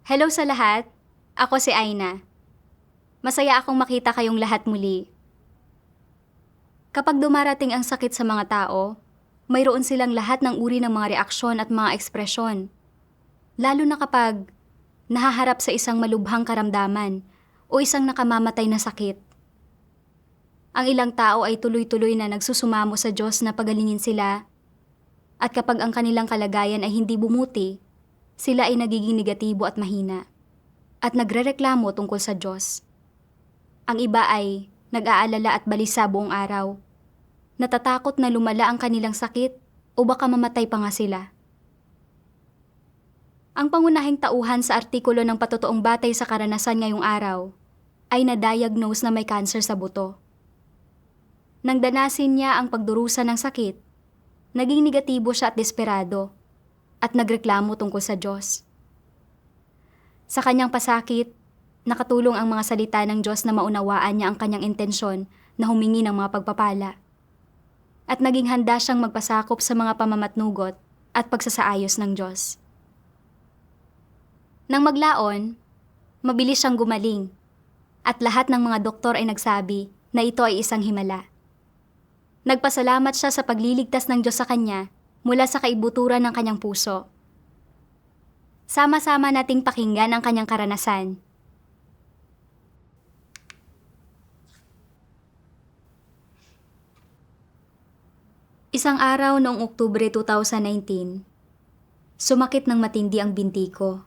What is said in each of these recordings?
Hello sa lahat. Ako si Aina. Masaya akong makita kayong lahat muli. Kapag dumarating ang sakit sa mga tao, mayroon silang lahat ng uri ng mga reaksyon at mga ekspresyon. Lalo na kapag nahaharap sa isang malubhang karamdaman o isang nakamamatay na sakit. Ang ilang tao ay tuloy-tuloy na nagsusumamo sa Diyos na pagalingin sila, at kapag ang kanilang kalagayan ay hindi bumuti, sila ay nagiging negatibo at mahina at nagrereklamo tungkol sa Diyos. Ang iba ay nag-aalala at balisa buong araw. Natatakot na lumala ang kanilang sakit o baka mamatay pa nga sila. Ang pangunahing tauhan sa artikulo ng Patotoong Batay sa Karanasan ngayong araw ay na-diagnose na may cancer sa buto. Nang danasin niya ang pagdurusa ng sakit, naging negatibo siya at desperado at nagreklamo tungkol sa Diyos. Sa kanyang pasakit, nakatulong ang mga salita ng Diyos na maunawaan niya ang kanyang intensyon na humingi ng mga pagpapala. At naging handa siyang magpasakop sa mga pamamatnugot at pagsasaayos ng Diyos. Nang maglaon, mabilis siyang gumaling at lahat ng mga doktor ay nagsabi na ito ay isang himala. Nagpasalamat siya sa pagliligtas ng Diyos sa kanya mula sa kaibuturan ng kanyang puso. Sama-sama nating pakinggan ang kanyang karanasan. Isang araw noong Oktubre 2019, sumakit ng matindi ang binti ko.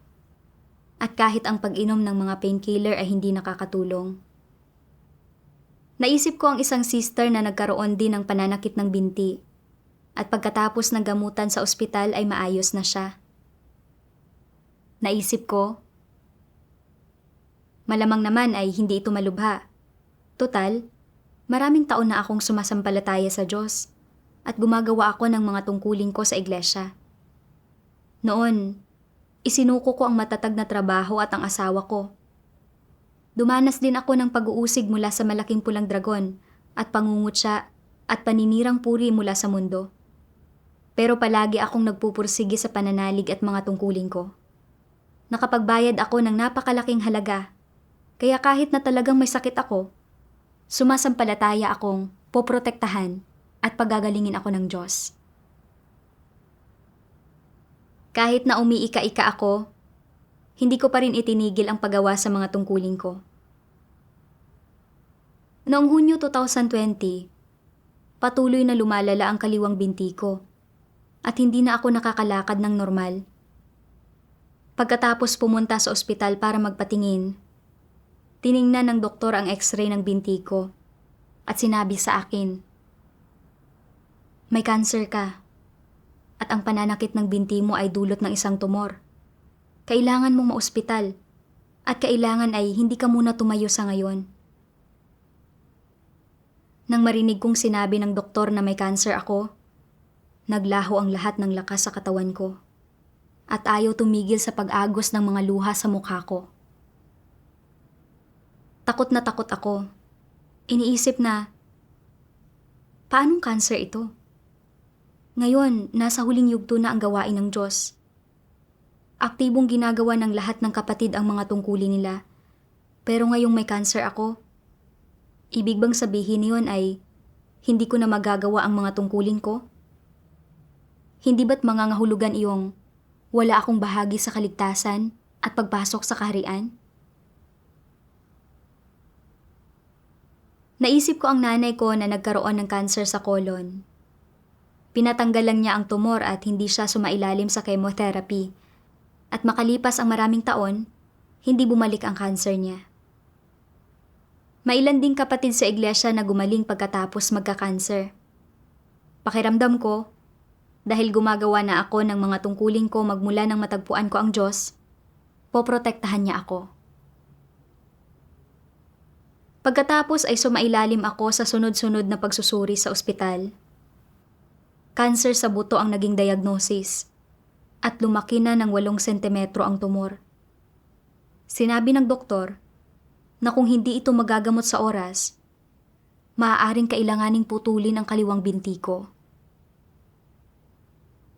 At kahit ang pag-inom ng mga painkiller ay hindi nakakatulong. Naisip ko ang isang sister na nagkaroon din ng pananakit ng binti. At pagkatapos ng gamutan sa ospital ay maayos na siya. Naisip ko, malamang naman ay hindi ito malubha. Total, maraming taon na akong sumasampalataya sa Diyos at gumagawa ako ng mga tungkulin ko sa iglesia. Noon, isinuko ko ang matatag na trabaho at ang asawa ko. Dumanas din ako ng pag-uusig mula sa malaking pulang dragon at pangungutya at paninirang puri mula sa mundo. Pero palagi akong nagpupursige sa pananalig at mga tungkulin ko. Nakapagbayad ako ng napakalaking halaga, kaya kahit na talagang may sakit ako, sumasampalataya akong poprotektahan at pagagalingin ako ng Diyos. Kahit na umiika-ika ako, hindi ko pa rin itinigil ang paggawa sa mga tungkulin ko. Noong Hunyo 2020, patuloy na lumalala ang kaliwang binti ko at hindi na ako nakakalakad ng normal. Pagkatapos pumunta sa ospital para magpatingin, tiningnan ng doktor ang x-ray ng binti ko at sinabi sa akin, "May cancer ka at ang pananakit ng binti mo ay dulot ng isang tumor. Kailangan mong maospital at kailangan ay hindi ka muna tumayo sa ngayon." Nang marinig kong sinabi ng doktor na may cancer ako, naglaho ang lahat ng lakas sa katawan ko at ayaw tumigil sa pag-agos ng mga luha sa mukha ko. Takot na takot ako. Iniisip na, paanong cancer ito? Ngayon, nasa huling yugto na ang gawain ng Diyos. Aktibong ginagawa ng lahat ng kapatid ang mga tungkulin nila. Pero ngayong may cancer ako, ibig bang sabihin niyon ay hindi ko na magagawa ang mga tungkulin ko? Hindi ba't mangangahulugan iyong wala akong bahagi sa kaligtasan at pagpasok sa kaharian? Naisip ko ang nanay ko na nagkaroon ng cancer sa colon. Pinatanggalan niya ang tumor at hindi siya sumailalim sa chemotherapy. At makalipas ang maraming taon, hindi bumalik ang cancer niya. Mailan ding kapatid sa iglesia na gumaling pagkatapos magka-cancer. Pakiramdam ko, dahil gumagawa na ako ng mga tungkulin ko magmula nang matagpuan ko ang Diyos, poprotektahan niya ako. Pagkatapos ay sumailalim ako sa sunod-sunod na pagsusuri sa ospital. Cancer sa buto ang naging diagnosis at lumaki na ng 8 sentimetro ang tumor. Sinabi ng doktor na kung hindi ito magagamot sa oras, maaaring kailanganing putulin ang kaliwang binti ko.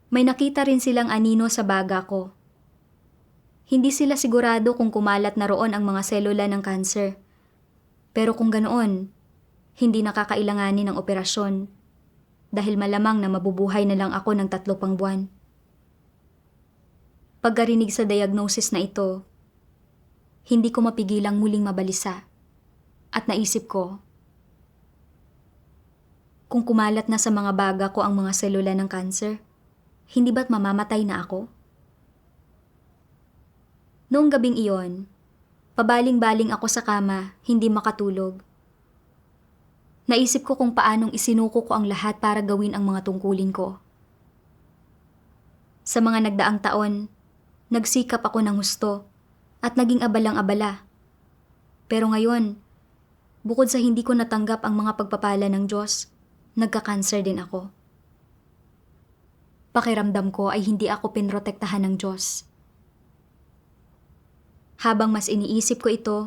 May nakita rin silang anino sa baga ko. Hindi sila sigurado kung kumalat na roon ang mga selula ng kanser. Pero kung ganoon, hindi nakakailanganin ng operasyon dahil malamang na mabubuhay na lang ako ng 3 pang buwan. Pagkarinig sa diagnosis na ito, hindi ko mapigilang muling mabalisa at naisip ko, kung kumalat na sa mga baga ko ang mga selula ng kanser, hindi ba't mamamatay na ako? Noong gabing iyon, pabaling-baling ako sa kama, hindi makatulog. Naisip ko kung paanong isinuko ko ang lahat para gawin ang mga tungkulin ko. Sa mga nagdaang taon, nagsikap ako ng husto at naging abalang-abala. Pero ngayon, bukod sa hindi ko natanggap ang mga pagpapala ng Diyos, nagka-cancer din ako. Pakiramdam ko ay hindi ako pinrotektahan ng Diyos. Habang mas iniisip ko ito,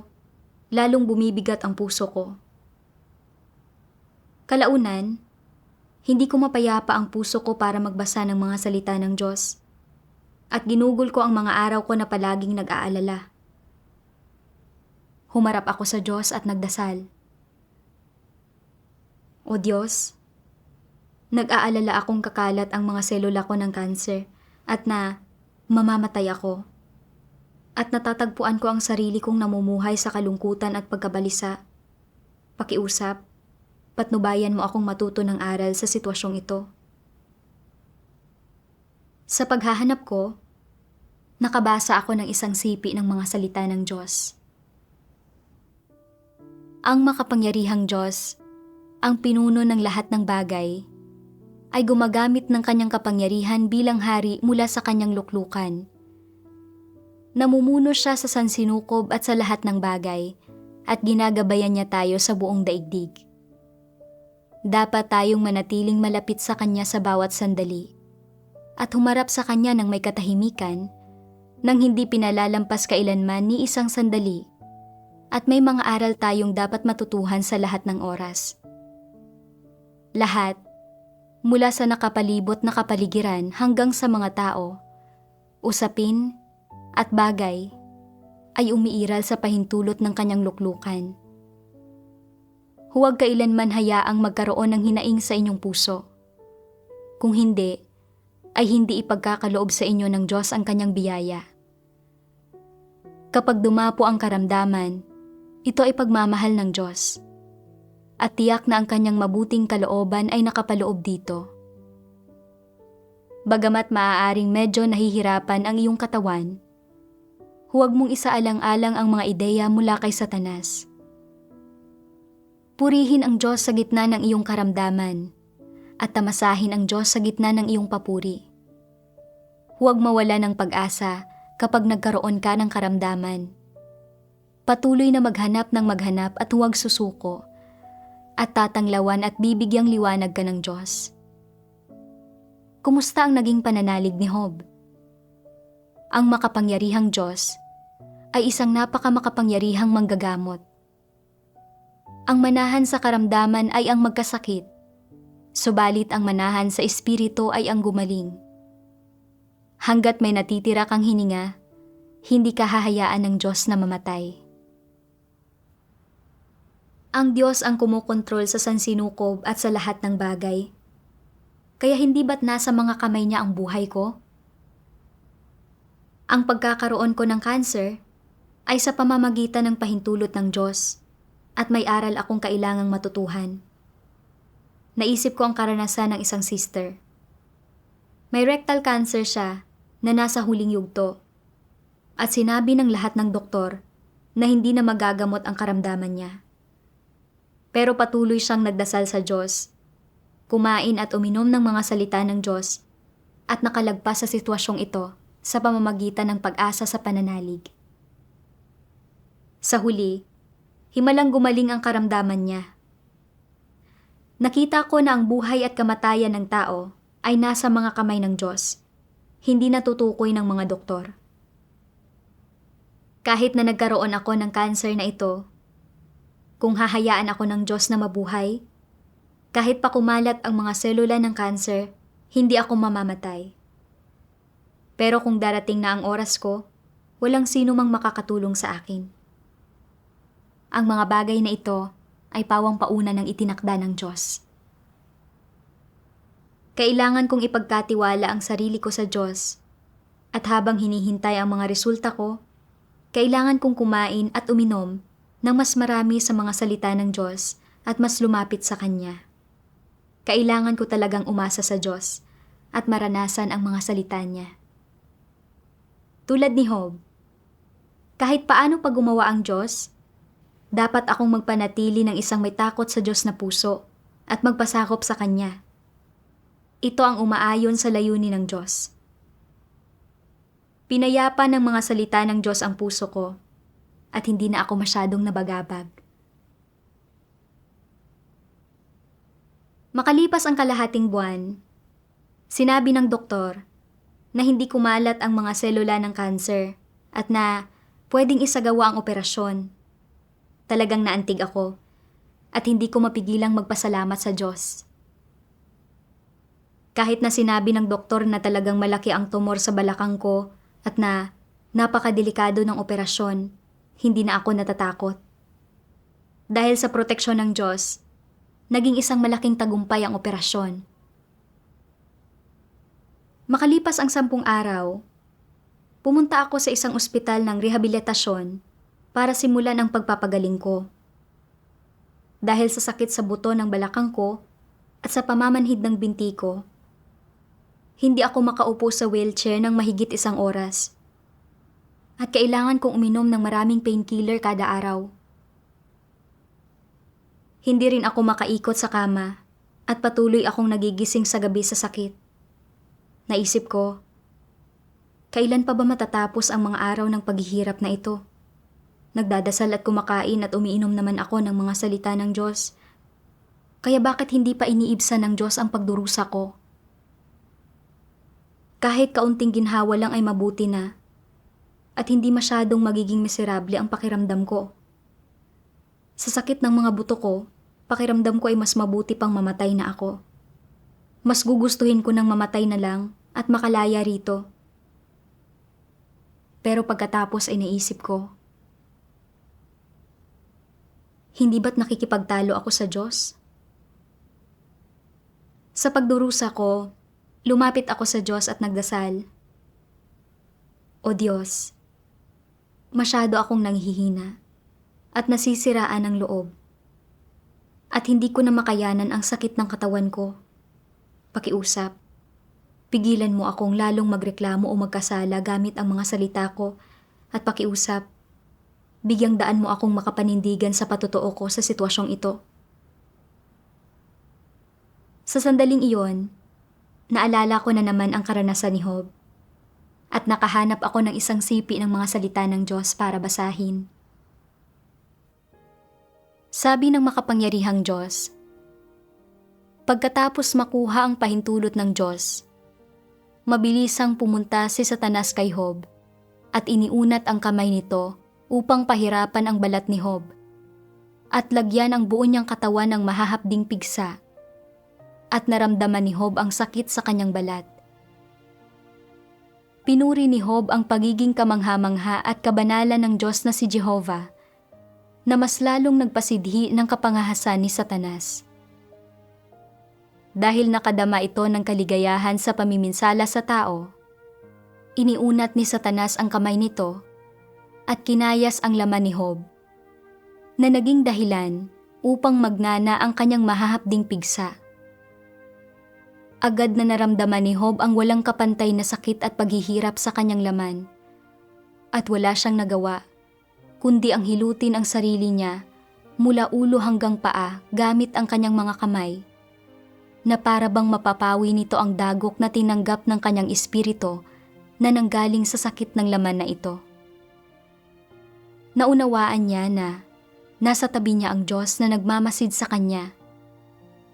lalong bumibigat ang puso ko. Kalaunan, hindi ko mapayapa ang puso ko para magbasa ng mga salita ng Diyos. At ginugol ko ang mga araw ko na palaging nag-aalala. Humarap ako sa Diyos at nagdasal. O Diyos, nag-aalala akong kakalat ang mga selula ko ng kanser at na mamamatay ako. At natatagpuan ko ang sarili kong namumuhay sa kalungkutan at pagkabalisa. Pakiusap, patnubayan mo akong matuto ng aral sa sitwasyong ito. Sa paghahanap ko, nakabasa ako ng isang sipi ng mga salita ng Diyos. Ang makapangyarihang Diyos, ang pinuno ng lahat ng bagay, ay gumagamit ng kanyang kapangyarihan bilang hari mula sa kanyang luklukan. Namumuno siya sa sansinukob at sa lahat ng bagay at ginagabayan niya tayo sa buong daigdig. Dapat tayong manatiling malapit sa kanya sa bawat sandali at humarap sa kanya ng may katahimikan nang hindi pinalalampas kailanman ni isang sandali at may mga aral tayong dapat matutuhan sa lahat ng oras. Lahat, mula sa nakapalibot na kapaligiran hanggang sa mga tao, usapin, at bagay ay umiiral sa pahintulot ng kanyang luklukan. Huwag kailanman hayaang magkaroon ng hinaing sa inyong puso. Kung hindi, ay hindi ipagkakaloob sa inyo ng Diyos ang kanyang biyaya. Kapag dumapo ang karamdaman, ito ay pagmamahal ng Diyos. At tiyak na ang kanyang mabuting kalooban ay nakapaloob dito. Bagamat maaaring medyo nahihirapan ang iyong katawan, huwag mong isaalang-alang ang mga ideya mula kay Satanas. Purihin ang Diyos sa gitna ng iyong karamdaman at tamasahin ang Diyos sa gitna ng iyong papuri. Huwag mawala ng pag-asa kapag nagkaroon ka ng karamdaman. Patuloy na maghanap ng maghanap at huwag susuko at tatanglawan at bibigyang liwanag ka ng Diyos. Kumusta ang naging pananalig ni Job? Ang makapangyarihang Diyos ay isang napakamakapangyarihang manggagamot. Ang manahan sa karamdaman ay ang magkasakit, subalit ang manahan sa espiritu ay ang gumaling. Hanggat may natitira kang hininga, hindi ka hahayaan ng Diyos na mamatay. Ang Diyos ang kumukontrol sa sansinukob at sa lahat ng bagay. Kaya hindi ba't nasa mga kamay niya ang buhay ko? Ang pagkakaroon ko ng cancer ay sa pamamagitan ng pahintulot ng Diyos at may aral akong kailangang matutuhan. Naisip ko ang karanasan ng isang sister. May rectal cancer siya na nasa huling yugto at sinabi ng lahat ng doktor na hindi na magagamot ang karamdaman niya. Pero patuloy siyang nagdasal sa Diyos, kumain at uminom ng mga salita ng Diyos at nakalagpas sa sitwasyong ito sa pamamagitan ng pag-asa sa pananalig. Sa huli, himalang gumaling ang karamdaman niya. Nakita ko na ang buhay at kamatayan ng tao ay nasa mga kamay ng Diyos, hindi natutukoy ng mga doktor. Kahit na nagkaroon ako ng cancer na ito, kung hahayaan ako ng Diyos na mabuhay, kahit pa kumalat ang mga selula ng cancer, hindi ako mamamatay. Pero kung darating na ang oras ko, walang sino mang makakatulong sa akin. Ang mga bagay na ito ay pawang-pauna ng itinakda ng Diyos. Kailangan kong ipagkatiwala ang sarili ko sa Diyos at habang hinihintay ang mga resulta ko, kailangan kong kumain at uminom ng mas marami sa mga salita ng Diyos at mas lumapit sa Kanya. Kailangan ko talagang umasa sa Diyos at maranasan ang mga salita Niya. Tulad ni Job, kahit paano pa gumawa ang Diyos, dapat akong magpanatili ng isang may takot sa Diyos na puso at magpasakop sa Kanya. Ito ang umaayon sa layunin ng Diyos. Pinayapa ng mga salita ng Diyos ang puso ko at hindi na ako masyadong nabagabag. Makalipas ang kalahating buwan, sinabi ng doktor na hindi kumalat ang mga selula ng kanser at na pwedeng isagawa ang operasyon. Talagang naantig ako at hindi ko mapigilang magpasalamat sa Diyos. Kahit na sinabi ng doktor na talagang malaki ang tumor sa balakang ko at na napakadelikado ng operasyon, hindi na ako natatakot. Dahil sa proteksyon ng Diyos, naging isang malaking tagumpay ang operasyon. Makalipas ang 10 araw, pumunta ako sa isang ospital ng rehabilitasyon para simulan ang pagpapagaling ko. Dahil sa sakit sa buto ng balakang ko at sa pamamanhid ng binti ko, hindi ako makaupo sa wheelchair ng mahigit 1 oras. At kailangan kong uminom ng maraming painkiller kada araw. Hindi rin ako makaikot sa kama at patuloy akong nagigising sa gabi sa sakit. Naisip ko, kailan pa ba matatapos ang mga araw ng paghihirap na ito? Nagdadasal at kumakain at umiinom naman ako ng mga salita ng Diyos. Kaya bakit hindi pa iniibsan ng Diyos ang pagdurusa ko? Kahit kaunting ginhawa lang ay mabuti na at hindi masyadong magiging miserable ang pakiramdam ko. Sa sakit ng mga buto ko, pakiramdam ko ay mas mabuti pang mamatay na ako. Mas gugustuhin ko ng mamatay na lang at makalaya rito. Pero pagkatapos ay naisip ko, hindi ba't nakikipagtalo ako sa Diyos? Sa pagdurusa ko, lumapit ako sa Diyos at nagdasal. O Diyos, masyado akong nanghihina at nasisiraan ng loob. At hindi ko na makayanan ang sakit ng katawan ko. Pakiusap, pigilan mo akong lalong magreklamo o magkasala gamit ang mga salita ko at pakiusap, bigyang daan mo akong makapanindigan sa patotoo ko sa sitwasyong ito. Sa sandaling iyon, naalala ko na naman ang karanasan ni Job at nakahanap ako ng isang sipi ng mga salita ng Diyos para basahin. Sabi ng makapangyarihang Diyos, pagkatapos makuha ang pahintulot ng Diyos, mabilisang pumunta si Satanas kay Job at iniunat ang kamay nito upang pahirapan ang balat ni Job at lagyan ang buo niyang katawan ng mahahapding pigsa at naramdaman ni Job ang sakit sa kanyang balat. Pinuri ni Job ang pagiging kamangha-mangha at kabanalan ng Diyos na si Jehovah, na mas lalong nagpasidhi ng kapangahasan ni Satanas. Dahil nakadama ito ng kaligayahan sa pamiminsala sa tao, iniunat ni Satanas ang kamay nito at kinayas ang laman ni Job, na naging dahilan upang magnana ang kanyang mahahapding pigsa. Agad na naramdaman ni Job ang walang kapantay na sakit at paghihirap sa kanyang laman. At wala siyang nagawa, kundi ang hilutin ang sarili niya mula ulo hanggang paa gamit ang kanyang mga kamay, na para bang mapapawi nito ang dagok na tinanggap ng kanyang espiritu na nanggaling sa sakit ng laman na ito. Naunawaan niya na nasa tabi niya ang Diyos na nagmamasid sa kanya,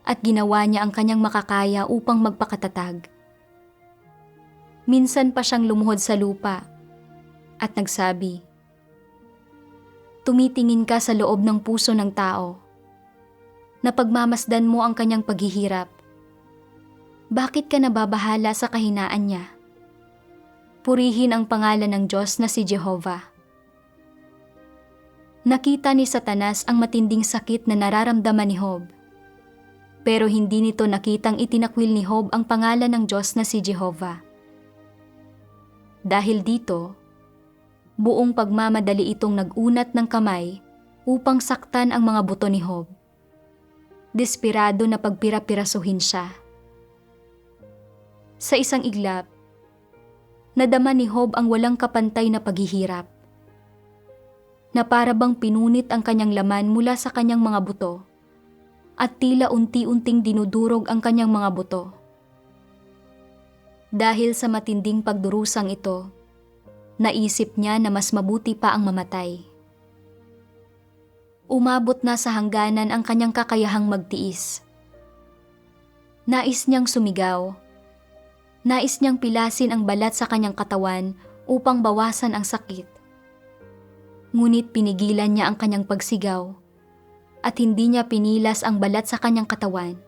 at ginawa niya ang kanyang makakaya upang magpakatatag. Minsan pa siyang lumuhod sa lupa at nagsabi, tumitingin ka sa loob ng puso ng tao, na pagmamasdan mo ang kanyang paghihirap. Bakit ka nababahala sa kahinaan niya? Purihin ang pangalan ng Diyos na si Jehovah. Nakita ni Satanas ang matinding sakit na nararamdaman ni Job. Pero hindi nito nakitang itinakwil ni Job ang pangalan ng Diyos na si Jehovah. Dahil dito, buong pagmamadali itong nagunat ng kamay upang saktan ang mga buto ni Job. Desperado na pagpira-pirasuhin siya. Sa isang iglap, nadama ni Job ang walang kapantay na paghihirap, na para bang pinunit ang kanyang laman mula sa kanyang mga buto, at tila unti-unting dinudurog ang kanyang mga buto. Dahil sa matinding pagdurusang ito, naisip niya na mas mabuti pa ang mamatay. Umabot na sa hangganan ang kanyang kakayahang magtiis. Nais niyang sumigaw. Nais niyang pilasin ang balat sa kanyang katawan upang bawasan ang sakit. Ngunit pinigilan niya ang kanyang pagsigaw at hindi niya pinilas ang balat sa kanyang katawan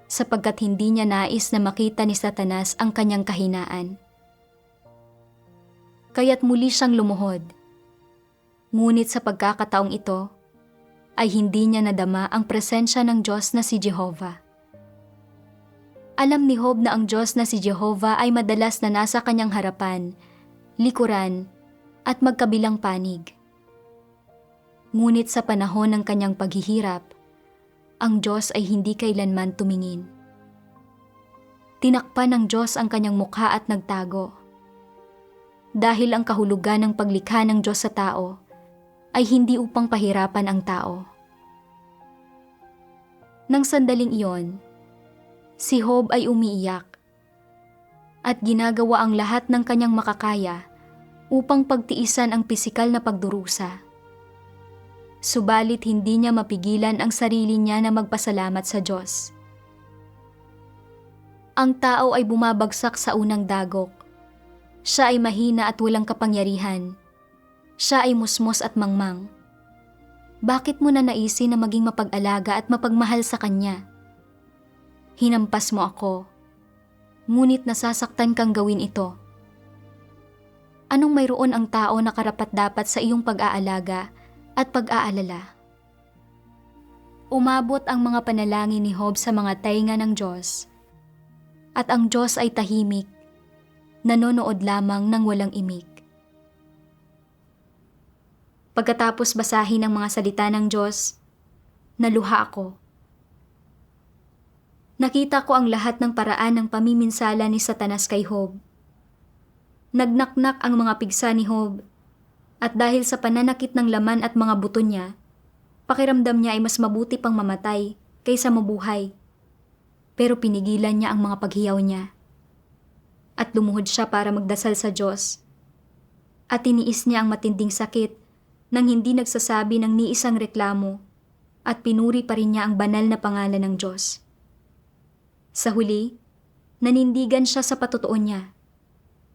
sapagkat hindi niya nais na makita ni Satanas ang kanyang kahinaan. Kaya't muli siyang lumuhod. Ngunit sa pagkakataong ito, ay hindi niya nadama ang presensya ng Diyos na si Jehovah. Alam ni Job na ang Diyos na si Jehovah ay madalas na nasa kanyang harapan, likuran, at magkabilang panig. Ngunit sa panahon ng kanyang paghihirap, ang Diyos ay hindi kailanman tumingin. Tinakpan ng Diyos ang kanyang mukha at nagtago. Dahil ang kahulugan ng paglikha ng Diyos sa tao ay hindi upang pahirapan ang tao. Nang sandaling iyon, si Job ay umiiyak at ginagawa ang lahat ng kanyang makakaya upang pagtiisan ang pisikal na pagdurusa. Subalit hindi niya mapigilan ang sarili niya na magpasalamat sa Diyos. Ang tao ay bumabagsak sa unang dagok. Siya ay mahina at walang kapangyarihan. Siya ay musmos at mangmang. Bakit mo na naisin na maging mapag-alaga at mapagmahal sa Kanya? Hinampas mo ako, ngunit nasasaktan kang gawin ito. Anong mayroon ang tao na karapat-dapat sa iyong pag-aalaga at pag-aalala? Umabot ang mga panalangin ni Job sa mga tainga ng Diyos, at ang Diyos ay tahimik, nanonood lamang ng walang imik. Pagkatapos basahin ang mga salita ng Diyos, naluha ako. Nakita ko ang lahat ng paraan ng pamiminsala ni Satanas kay Job. Nagnaknak ang mga pigsa ni Job, at dahil sa pananakit ng laman at mga buto niya, pakiramdam niya ay mas mabuti pang mamatay kaysa mabuhay. Pero pinigilan niya ang mga paghiyaw niya. At lumuhod siya para magdasal sa Diyos. At tiniis niya ang matinding sakit nang hindi nagsasabi ng ni isang reklamo, at pinuri pa rin niya ang banal na pangalan ng Diyos. Sa huli, nanindigan siya sa patotoo niya.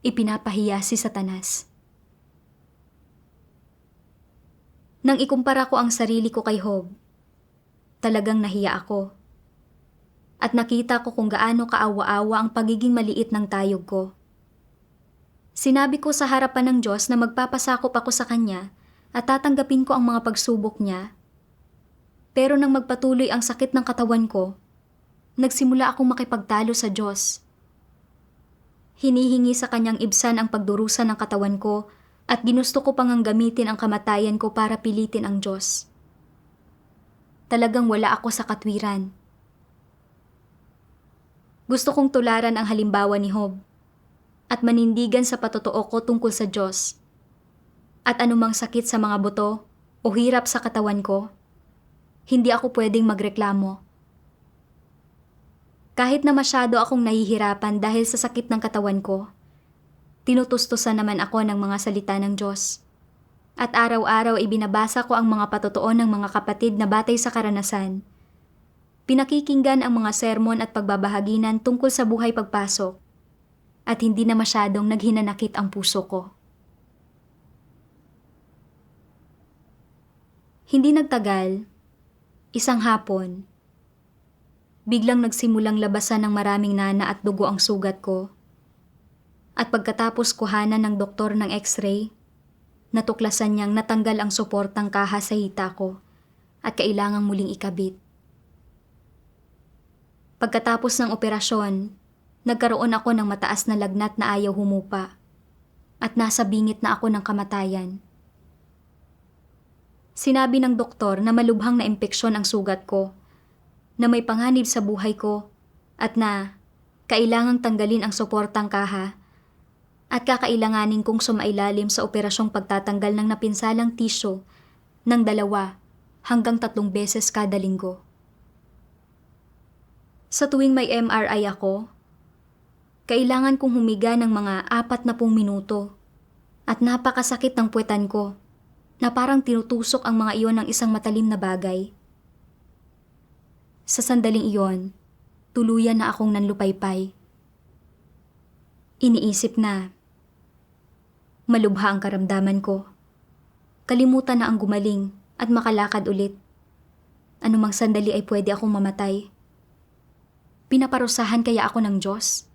Ipinapahiya si Satanas. Nang ikumpara ko ang sarili ko kay Job, talagang nahiya ako. At nakita ko kung gaano kaawa-awa ang pagiging maliit ng tayog ko. Sinabi ko sa harapan ng Diyos na magpapasakop ako sa Kanya at tatanggapin ko ang mga pagsubok niya. Pero nang magpatuloy ang sakit ng katawan ko, nagsimula akong makipagtalo sa Diyos. Hinihingi sa Kanyang ibsan ang pagdurusa ng katawan ko at ginusto ko pang gamitin ang kamatayan ko para pilitin ang Diyos. Talagang wala ako sa katwiran. Gusto kong tularan ang halimbawa ni Job at manindigan sa patotoo ko tungkol sa Diyos. At anumang sakit sa mga buto o hirap sa katawan ko, hindi ako pwedeng magreklamo. Kahit na masyado akong nahihirapan dahil sa sakit ng katawan ko, tinutustusan naman ako ng mga salita ng Diyos. At araw-araw ibinabasa ko ang mga patotoo ng mga kapatid na batay sa karanasan. Pinakikinggan ang mga sermon at pagbabahaginan tungkol sa buhay pagpasok, at hindi na masyadong naghinanakit ang puso ko. Hindi nagtagal, isang hapon, biglang nagsimulang labasan ng maraming nana at dugo ang sugat ko. At pagkatapos kuhanan ng doktor ng x-ray, natuklasan niyang natanggal ang suportang kaha sa hita ko at kailangang muling ikabit. Pagkatapos ng operasyon, nagkaroon ako ng mataas na lagnat na ayaw humupa at nasa bingit na ako ng kamatayan. Sinabi ng doktor na malubhang na impeksyon ang sugat ko, na may panganib sa buhay ko at na kailangang tanggalin ang suportang kaha at kakailanganin kong sumailalim sa operasyong pagtatanggal ng napinsalang tisyo ng 2 hanggang 3 beses kada linggo. Sa tuwing may MRI ako, kailangan kong humiga ng mga 40 minuto at napakasakit ng puwetan ko na parang tinutusok ang mga iyon ng isang matalim na bagay. Sa sandaling iyon, tuluyan na akong nanlupaypay. Iniisip na, malubha ang karamdaman ko. Kalimutan na ang gumaling at makalakad ulit. Anumang sandali ay pwede akong mamatay. Pinaparusahan kaya ako ng Diyos?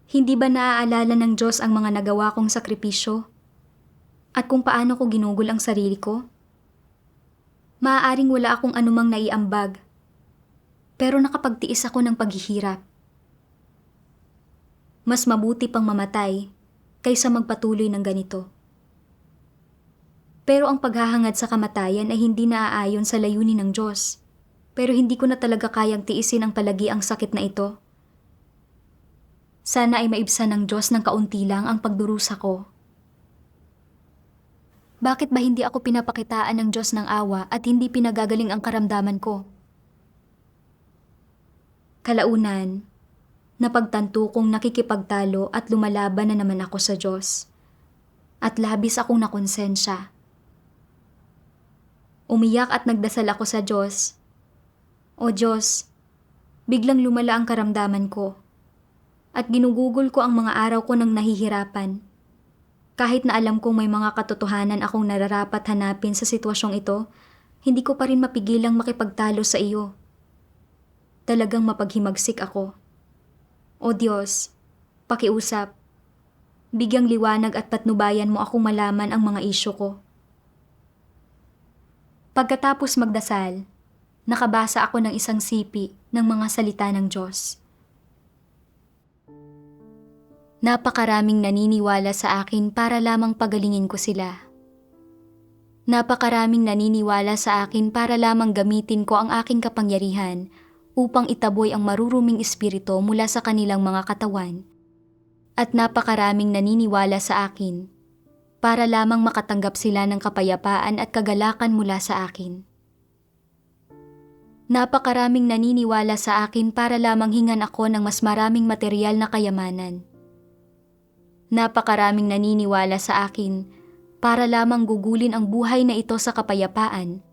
Hindi ba naaalala ng Diyos ang mga nagawa kong sakripisyo? At kung paano ko ginugol ang sarili ko? Maaaring wala akong anumang naiambag, pero nakapagtiis ako ng paghihirap. Mas mabuti pang mamatay kaysa magpatuloy ng ganito. Pero ang paghahangad sa kamatayan ay hindi naaayon sa layunin ng Diyos. Pero hindi ko na talaga kayang tiisin ang palagiang sakit na ito. Sana ay maibsan ng Diyos ng kaunti lang ang pagdurusa ko. Bakit ba hindi ako pinapakitaan ng Diyos ng awa at hindi pinagagaling ang karamdaman ko? Kalaunan, napagtanto kong nakikipagtalo at lumalaban na naman ako sa Diyos. At labis akong nakonsensya. Umiyak at nagdasal ako sa Diyos. O Diyos, biglang lumala ang karamdaman ko. At ginugugol ko ang mga araw ko ng nahihirapan. Kahit na alam kong may mga katotohanan akong nararapat hanapin sa sitwasyong ito, hindi ko pa rin mapigilang makipagtalo sa iyo. Talagang mapaghimagsik ako. O Diyos, pakiusap. Bigyang liwanag at patnubayan mo akong malaman ang mga isyu ko. Pagkatapos magdasal, nakabasa ako ng isang sipi ng mga salita ng Diyos. Napakaraming naniniwala sa akin para lamang pagalingin ko sila. Napakaraming naniniwala sa akin para lamang gamitin ko ang aking kapangyarihan upang itaboy ang maruruming espiritu mula sa kanilang mga katawan. At napakaraming naniniwala sa akin para lamang makatanggap sila ng kapayapaan at kagalakan mula sa akin. Napakaraming naniniwala sa akin para lamang hingan ako ng mas maraming material na kayamanan. Napakaraming naniniwala sa akin para lamang gugulin ang buhay na ito sa kapayapaan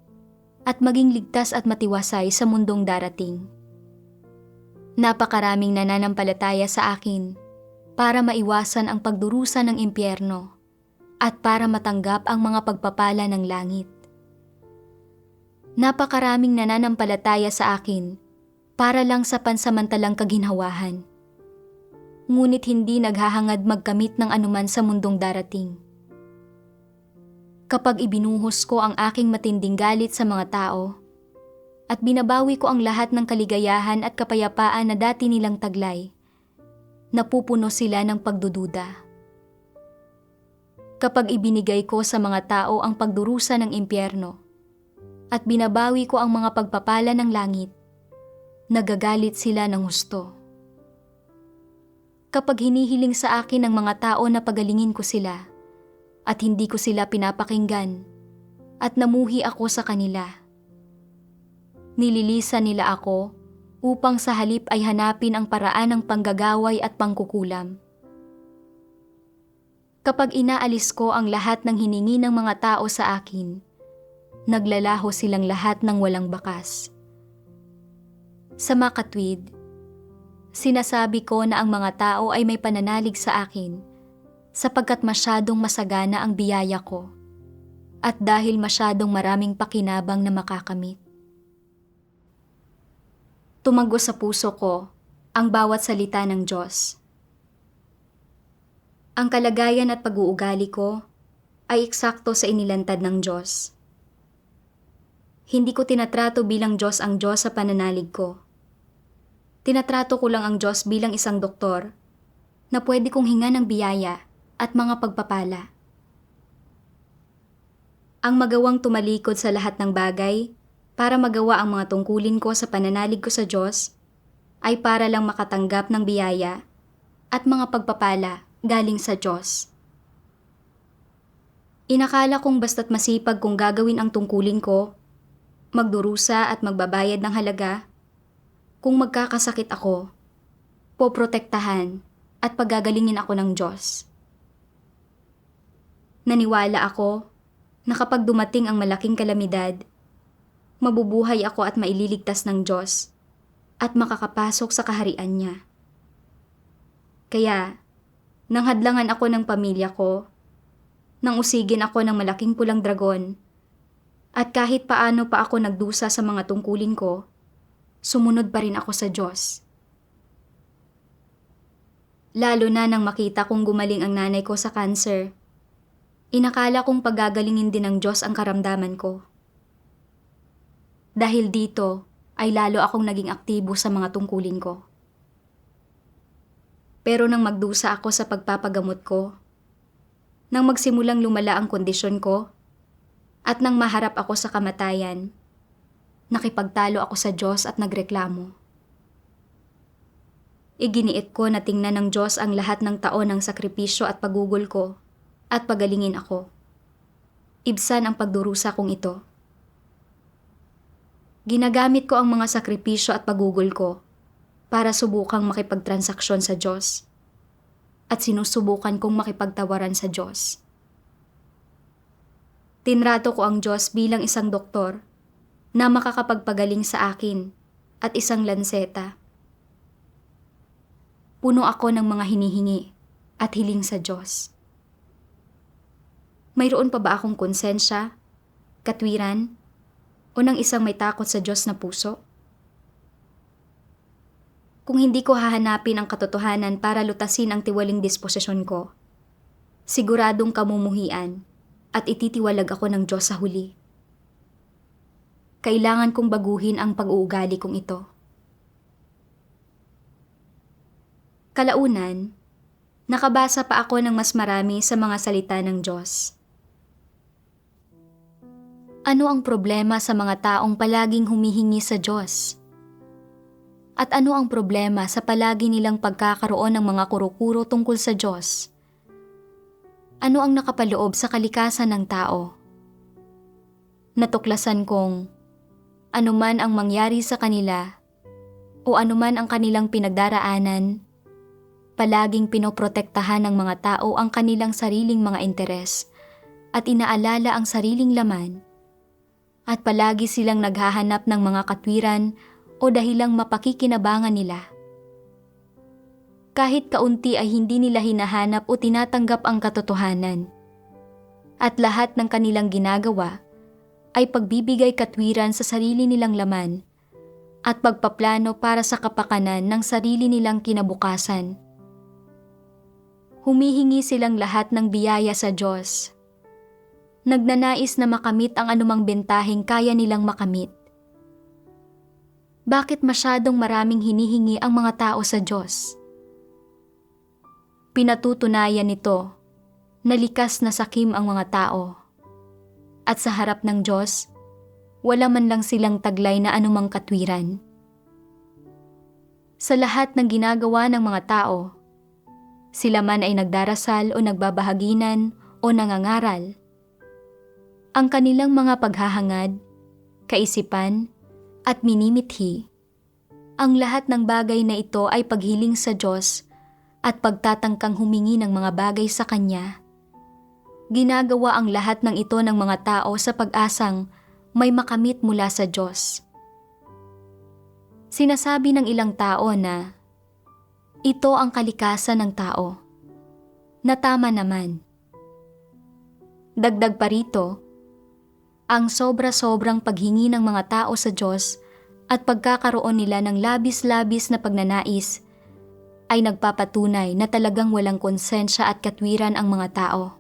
at maging ligtas at matiwasay sa mundong darating. Napakaraming nananampalataya sa akin para maiwasan ang pagdurusa ng impyerno at para matanggap ang mga pagpapala ng langit. Napakaraming nananampalataya sa akin para lang sa pansamantalang kaginhawahan. Ngunit hindi naghahangad magkamit ng anuman sa mundong darating. Kapag ibinuhos ko ang aking matinding galit sa mga tao at binabawi ko ang lahat ng kaligayahan at kapayapaan na dati nilang taglay, napupuno sila ng pagdududa. Kapag ibinigay ko sa mga tao ang pagdurusa ng impyerno at binabawi ko ang mga pagpapala ng langit, nagagalit sila ng husto. Kapag hinihiling sa akin ng mga tao na pagalingin ko sila at hindi ko sila pinapakinggan at namuhi ako sa kanila, nililisan nila ako upang sa halip ay hanapin ang paraan ng panggagaway at pangkukulam. Kapag inaalis ko ang lahat ng hiningi ng mga tao sa akin, naglalaho silang lahat ng walang bakas. Sa makatwid, sinasabi ko na ang mga tao ay may pananalig sa akin sapagkat masyadong masagana ang biyaya ko at dahil masyadong maraming pakinabang na makakamit. Tumago sa puso ko ang bawat salita ng Diyos Ang kalagayan at pag-uugali ko ay eksakto sa inilantad ng Diyos. Hindi ko tinatrato bilang Diyos ang Diyos sa pananalig ko. Tinatrato ko lang ang Diyos bilang isang doktor na pwede kong hinga ng biyaya at mga pagpapala. Ang magawang tumalikod sa lahat ng bagay para magawa ang mga tungkulin ko sa pananalig ko sa Diyos ay para lang makatanggap ng biyaya at mga pagpapala galing sa Diyos. Inakala kong basta't masipag kong gagawin ang tungkulin ko, magdurusa at magbabayad ng halaga, kung magkakasakit ako, poprotektahan at pagagalingin ako ng Diyos. Naniwala ako na kapag dumating ang malaking kalamidad, mabubuhay ako at maililigtas ng Diyos at makakapasok sa kaharian niya. Kaya, nang hadlangan ako ng pamilya ko, nang usigin ako ng malaking pulang dragon, at kahit paano pa ako nagdusa sa mga tungkulin ko, sumunod pa rin ako sa Diyos. Lalo na nang makita kong gumaling ang nanay ko sa cancer, inakala kong pagagalingin din ng Diyos ang karamdaman ko. Dahil dito ay lalo akong naging aktibo sa mga tungkulin ko. Pero nang magdusa ako sa pagpapagamot ko, nang magsimulang lumala ang kondisyon ko, at nang maharap ako sa kamatayan, nakipagtalo ako sa Diyos at nagreklamo. Iginiit ko na tingnan ng Diyos ang lahat ng taon ng sakripisyo at pagugol ko at pagalingin ako. Ibsan ang pagdurusa kong ito. Ginagamit ko ang mga sakripisyo at pagugol ko para subukang makipagtransaksyon sa Diyos at sinusubukan kong makipagtawaran sa Diyos. Tinrato ko ang Diyos bilang isang doktor na makakapagpagaling sa akin at isang lanseta. Puno ako ng mga hinihingi at hiling sa Diyos. Mayroon pa ba akong konsensya, katwiran, o ng isang may takot sa Diyos na puso? Kung hindi ko hahanapin ang katotohanan para lutasin ang tiwaling disposisyon ko, siguradong kamumuhian at ititiwalag ako ng Diyos sa huli. Kailangan kong baguhin ang pag-uugali kong ito. Kalaunan, nakabasa pa ako ng mas marami sa mga salita ng Diyos. Ano ang problema sa mga taong palaging humihingi sa Diyos? At ano ang problema sa palagi nilang pagkakaroon ng mga kuro-kuro tungkol sa Diyos? Ano ang nakapaloob sa kalikasan ng tao? Natuklasan kong anuman ang mangyari sa kanila o anuman ang kanilang pinagdaraanan, palaging pinoprotektahan ng mga tao ang kanilang sariling mga interes at inaalala ang sariling laman, at palagi silang naghahanap ng mga katwiran o dahilang mapakikinabangan nila. Kahit kaunti ay hindi nila hinahanap o tinatanggap ang katotohanan. At lahat ng kanilang ginagawa ay pagbibigay katwiran sa sarili nilang laman at pagpaplano para sa kapakanan ng sarili nilang kinabukasan. Humihingi silang lahat ng biyaya sa Diyos. Nagnanais na makamit ang anumang bentaheng kaya nilang makamit. Bakit masyadong maraming hinihingi ang mga tao sa Diyos? Pinatutunayan nito na likas na sakim ang mga tao. At sa harap ng Diyos, wala man lang silang taglay na anumang katwiran. Sa lahat ng ginagawa ng mga tao, sila man ay nagdarasal o nagbabahaginan o nangangaral, ang kanilang mga paghahangad, kaisipan, at minimithi, ang lahat ng bagay na ito ay paghiling sa Diyos at pagtatangkang humingi ng mga bagay sa Kanya. Ginagawa ang lahat ng ito ng mga tao sa pag-asang may makamit mula sa Diyos. Sinasabi ng ilang tao na ito ang kalikasan ng tao, na tama naman. Dagdag pa rito, ang sobra-sobrang paghingi ng mga tao sa Diyos at pagkakaroon nila ng labis-labis na pagnanais ay nagpapatunay na talagang walang konsensya at katwiran ang mga tao.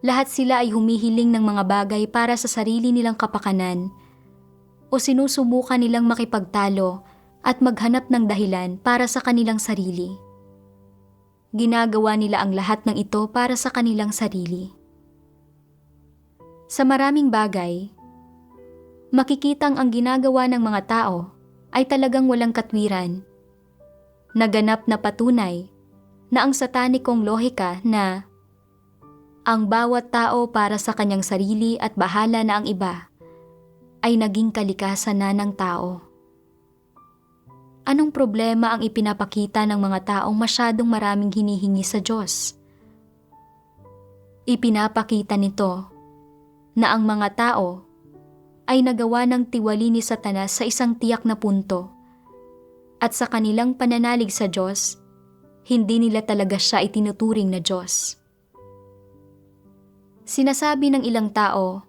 Lahat sila ay humihiling ng mga bagay para sa sarili nilang kapakanan o sinusubukan nilang makipagtalo at maghanap ng dahilan para sa kanilang sarili. Ginagawa nila ang lahat ng ito para sa kanilang sarili. Sa maraming bagay, makikitang ang ginagawa ng mga tao ay talagang walang katwiran. Naganap na patunay na ang satanikong lohika na ang bawat tao para sa kanyang sarili at bahala na ang iba ay naging kalikasan na ng tao. Anong problema ang ipinapakita ng mga taong masyadong maraming hinihingi sa Diyos? Ipinapakita nito na ang mga tao ay nagawa ng tiwali ni Satanas sa isang tiyak na punto at sa kanilang pananalig sa Diyos, hindi nila talaga siya itinuturing na Diyos. Sinasabi ng ilang tao,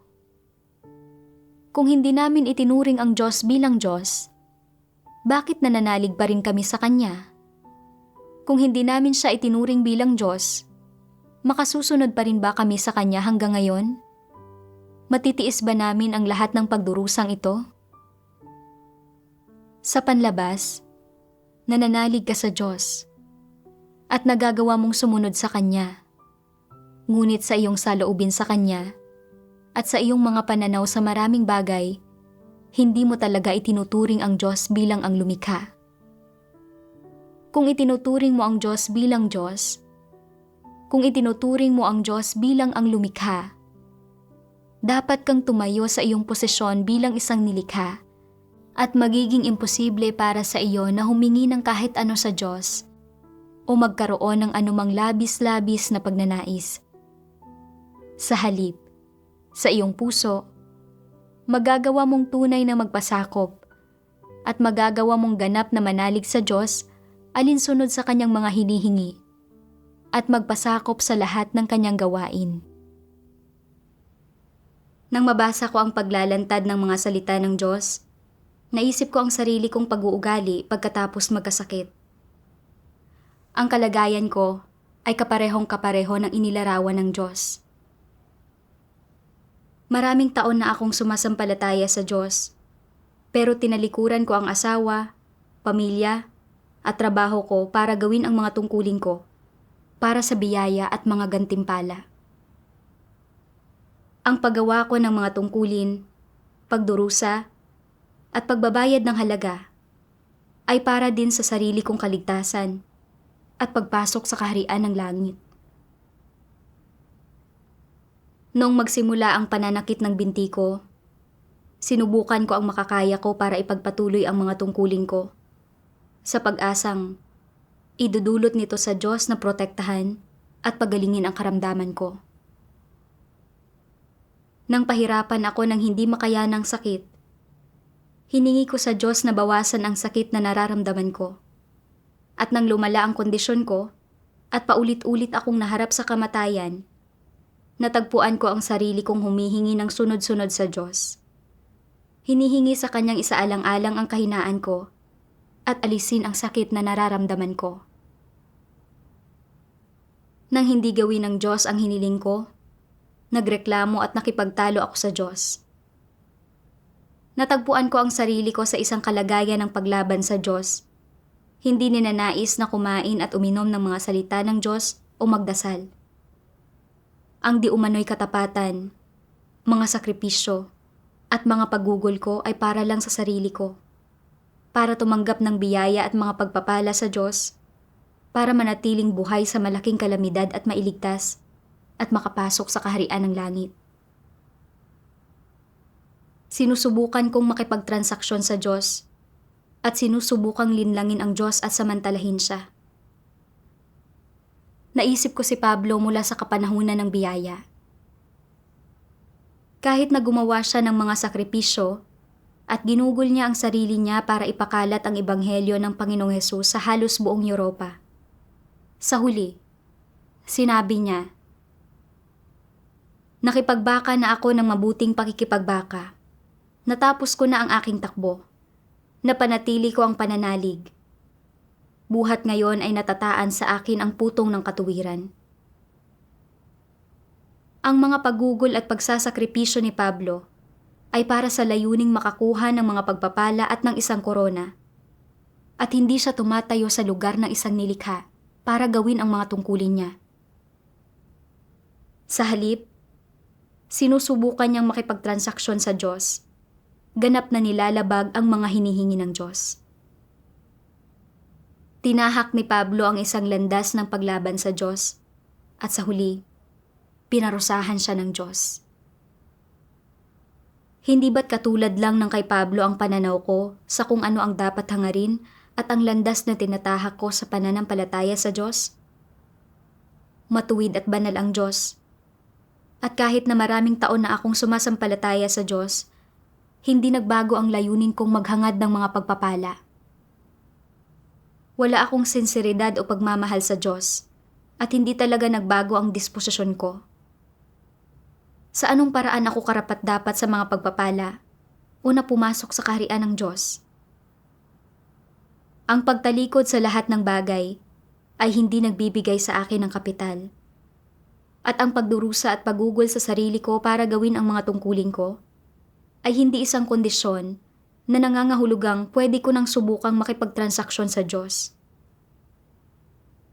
kung hindi namin itinuring ang Diyos bilang Diyos, bakit nananalig pa rin kami sa Kanya? Kung hindi namin siya itinuring bilang Diyos, makasusunod pa rin ba kami sa Kanya hanggang ngayon? Matitiis ba namin ang lahat ng pagdurusang ito? Sa panlabas, nananalig ka sa Diyos at nagagawa mong sumunod sa Kanya. Ngunit sa iyong saloobin sa Kanya at sa iyong mga pananaw sa maraming bagay, hindi mo talaga itinuturing ang Diyos bilang ang lumikha. Kung itinuturing mo ang Diyos bilang Diyos, kung itinuturing mo ang Diyos bilang ang lumikha, dapat kang tumayo sa iyong posisyon bilang isang nilikha at magiging imposible para sa iyo na humingi ng kahit ano sa Diyos o magkaroon ng anumang labis-labis na pagnanais. Sa halip, sa iyong puso, magagawa mong tunay na magpasakop at magagawa mong ganap na manalig sa Diyos alinsunod sa Kanyang mga hinihingi at magpasakop sa lahat ng Kanyang gawain. Nang mabasa ko ang paglalantad ng mga salita ng Diyos, naisip ko ang sarili kong pag-uugali pagkatapos magkasakit. Ang kalagayan ko ay kaparehong-kapareho ng inilarawan ng Diyos. Maraming taon na akong sumasampalataya sa Diyos, pero tinalikuran ko ang asawa, pamilya, at trabaho ko para gawin ang mga tungkulin ko, para sa biyaya at mga gantimpala. Ang paggawa ko ng mga tungkulin, pagdurusa, at pagbabayad ng halaga ay para din sa sarili kong kaligtasan at pagpasok sa kaharian ng langit. Noong magsimula ang pananakit ng binti ko, sinubukan ko ang makakaya ko para ipagpatuloy ang mga tungkulin ko, sa pag-asang idudulot nito sa Diyos na protektahan at pagalingin ang karamdaman ko. Nang pahirapan ako ng hindi makayanang sakit, hiningi ko sa Diyos na bawasan ang sakit na nararamdaman ko. At nang lumala ang kondisyon ko at paulit-ulit akong naharap sa kamatayan, natagpuan ko ang sarili kong humihingi ng sunod-sunod sa Diyos. Hinihingi sa Kanyang isaalang-alang ang kahinaan ko at alisin ang sakit na nararamdaman ko. Nang hindi gawin ng Diyos ang hiniling ko, nagreklamo at nakipagtalo ako sa Diyos. Natagpuan ko ang sarili ko sa isang kalagayan ng paglaban sa Diyos. Hindi ninanais na kumain at uminom ng mga salita ng Diyos o magdasal. Ang di umano'y katapatan, mga sakripisyo, at mga paggugol ko ay para lang sa sarili ko. Para tumanggap ng biyaya at mga pagpapala sa Diyos, para manatiling buhay sa malaking kalamidad at mailigtas, at makapasok sa kaharian ng langit. Sinusubukan kong makipagtransaksyon sa Diyos at sinusubukang linlangin ang Diyos at samantalahin siya. Naisip ko si Pablo mula sa kapanahunan ng biyaya. Kahit na gumawa siya ng mga sakripisyo at ginugol niya ang sarili niya para ipakalat ang ebanghelyo ng Panginoong Hesus sa halos buong Europa. Sa huli, sinabi niya, "Nakipagbaka na ako ng mabuting pakikipagbaka. Natapos ko na ang aking takbo. Napanatili ko ang pananalig. Buhat ngayon ay natataan sa akin ang putong ng katuwiran. Ang mga paggugol at pagsasakripisyo ni Pablo ay para sa layuning makakuha ng mga pagpapala at ng isang korona. At hindi siya tumatayo sa lugar ng isang nilikha para gawin ang mga tungkulin niya. Sa halip, sinusubukan niyang makipagtransaksyon sa Diyos. Ganap na nilalabag ang mga hinihingi ng Diyos. Tinahak ni Pablo ang isang landas ng paglaban sa Diyos at sa huli, pinarusahan siya ng Diyos. Hindi ba't katulad lang ng kay Pablo ang pananaw ko sa kung ano ang dapat hangarin at ang landas na tinatahak ko sa pananampalataya sa Diyos? Matuwid at banal ang Diyos. At kahit na maraming taon na akong sumasampalataya sa Diyos, hindi nagbago ang layunin kong maghangad ng mga pagpapala. Wala akong sinseridad o pagmamahal sa Diyos at hindi talaga nagbago ang disposisyon ko. Sa anong paraan ako karapat-dapat sa mga pagpapala o na pumasok sa kaharian ng Diyos? Ang pagtalikod sa lahat ng bagay ay hindi nagbibigay sa akin ng kapital. At ang pagdurusa at pagugol sa sarili ko para gawin ang mga tungkulin ko ay hindi isang kondisyon na nangangahulugang pwede ko nang subukang makipagtransaksyon sa Diyos.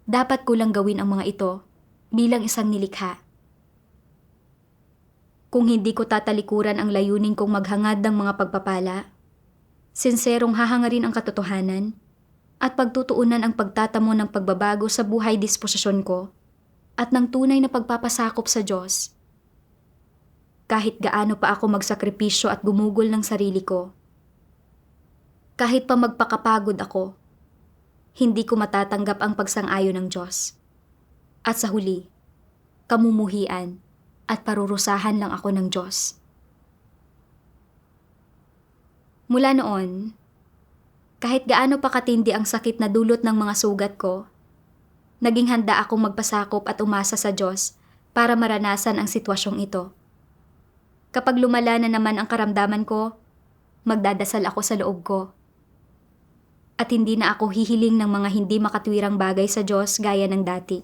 Dapat ko lang gawin ang mga ito bilang isang nilikha. Kung hindi ko tatalikuran ang layunin kong maghangad ng mga pagpapala, sinserong hahangarin ang katotohanan, at pagtutuunan ang pagtatamo ng pagbabago sa buhay disposisyon ko at ng tunay na pagpapasakop sa Diyos. Kahit gaano pa ako magsakripisyo at gumugol ng sarili ko, kahit pa magpakapagod ako, hindi ko matatanggap ang pagsang-ayon ng Diyos. At sa huli, kamumuhian at parurusahan lang ako ng Diyos. Mula noon, kahit gaano pa katindi ang sakit na dulot ng mga sugat ko, naging handa akong magpasakop at umasa sa Diyos para maranasan ang sitwasyong ito. Kapag lumala na naman ang karamdaman ko, magdadasal ako sa loob ko. At hindi na ako hihiling ng mga hindi makatwirang bagay sa Diyos gaya ng dati.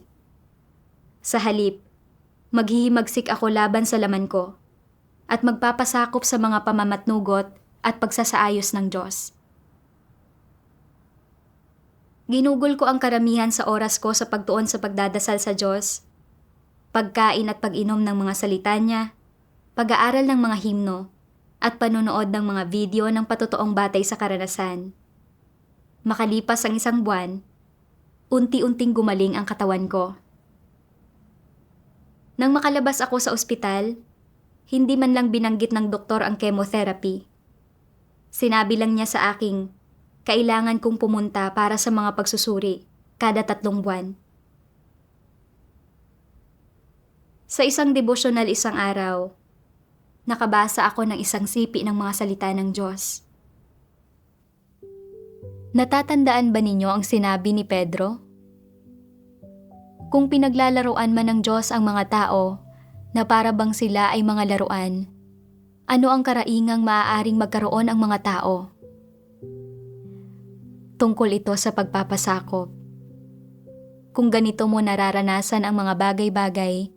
Sa halip, maghihimagsik ako laban sa laman ko at magpapasakop sa mga pamamatnugot at pagsasaayos ng Diyos. Ginugol ko ang karamihan sa oras ko sa pagtuon sa pagdadasal sa Diyos, pagkain at pag-inom ng mga salita niya, pag-aaral ng mga himno, at panonood ng mga video ng patotoong batay sa karanasan. Makalipas ang isang buwan, unti-unting gumaling ang katawan ko. Nang makalabas ako sa ospital, hindi man lang binanggit ng doktor ang chemotherapy. Sinabi lang niya sa aking, kailangan kong pumunta para sa mga pagsusuri kada 3 buwan. Sa isang devotional isang araw, nakabasa ako ng isang sipi ng mga salita ng Diyos. Natatandaan ba ninyo ang sinabi ni Pedro? Kung pinaglalaruan man ng Diyos ang mga tao na para bang sila ay mga laruan, ano ang karaingang maaaring magkaroon ang mga tao? Tungkol ito sa pagpapasakop. Kung ganito mo nararanasan ang mga bagay-bagay,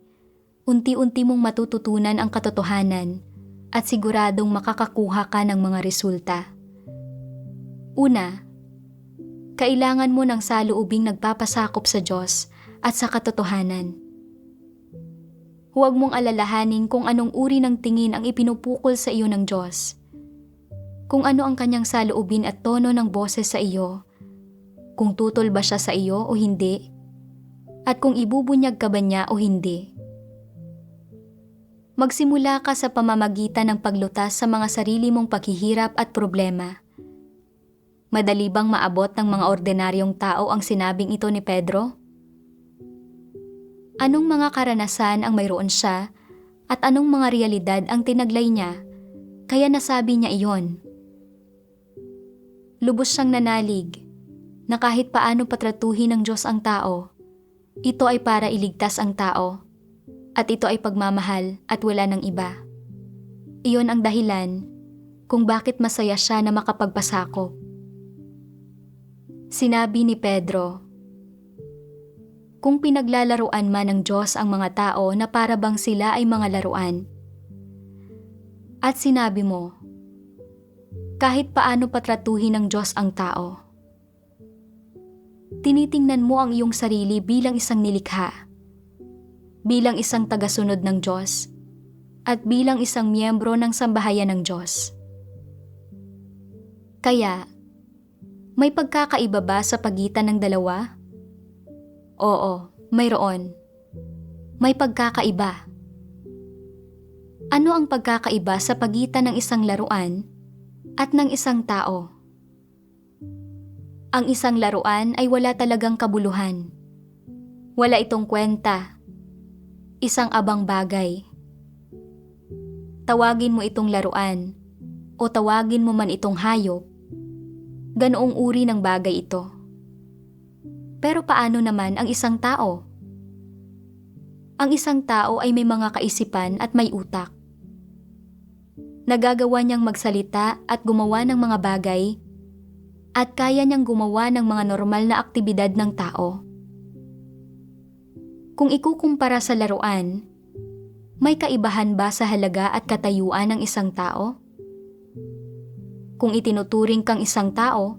unti-unti mong matututunan ang katotohanan at siguradong makakakuha ka ng mga resulta. Una, kailangan mo ng saloobing nagpapasakop sa Diyos at sa katotohanan. Huwag mong alalahanin kung anong uri ng tingin ang ipinupukol sa iyo ng Diyos. Kung ano ang kanyang saloobin at tono ng boses sa iyo, kung tutol ba siya sa iyo o hindi, at kung ibubunyag ka ba niya o hindi. Magsimula ka sa pamamagitan ng paglutas sa mga sarili mong paghihirap at problema. Madali bang maabot ng mga ordinaryong tao ang sinabing ito ni Pedro? Anong mga karanasan ang mayroon siya at anong mga realidad ang tinaglay niya, kaya nasabi niya iyon? Lubos siyang nanalig na kahit paano patratuhin ng Diyos ang tao, ito ay para iligtas ang tao at ito ay pagmamahal at wala ng iba. Iyon ang dahilan kung bakit masaya siya na makapagpasakop. Sinabi ni Pedro, "Kung pinaglalaruan man ng Diyos ang mga tao na para bang sila ay mga laruan, at sinabi mo, kahit paano patratuhin ng Diyos ang tao. Tinitingnan mo ang iyong sarili bilang isang nilikha, bilang isang tagasunod ng Diyos, at bilang isang miyembro ng sambahayan ng Diyos. Kaya, may pagkakaiba ba sa pagitan ng dalawa? Oo, mayroon. May pagkakaiba. Ano ang pagkakaiba sa pagitan ng isang laruan at ng isang tao? Ang isang laruan ay wala talagang kabuluhan. Wala itong kwenta. Isang abang bagay. Tawagin mo itong laruan o tawagin mo man itong hayop, ganoong uri ng bagay ito. Pero paano naman ang isang tao? Ang isang tao ay may mga kaisipan at may utak. Nagagawa niyang magsalita at gumawa ng mga bagay at kaya niyang gumawa ng mga normal na aktibidad ng tao. Kung ikukumpara sa laruan, may kaibahan ba sa halaga at katayuan ng isang tao? Kung itinuturing kang isang tao,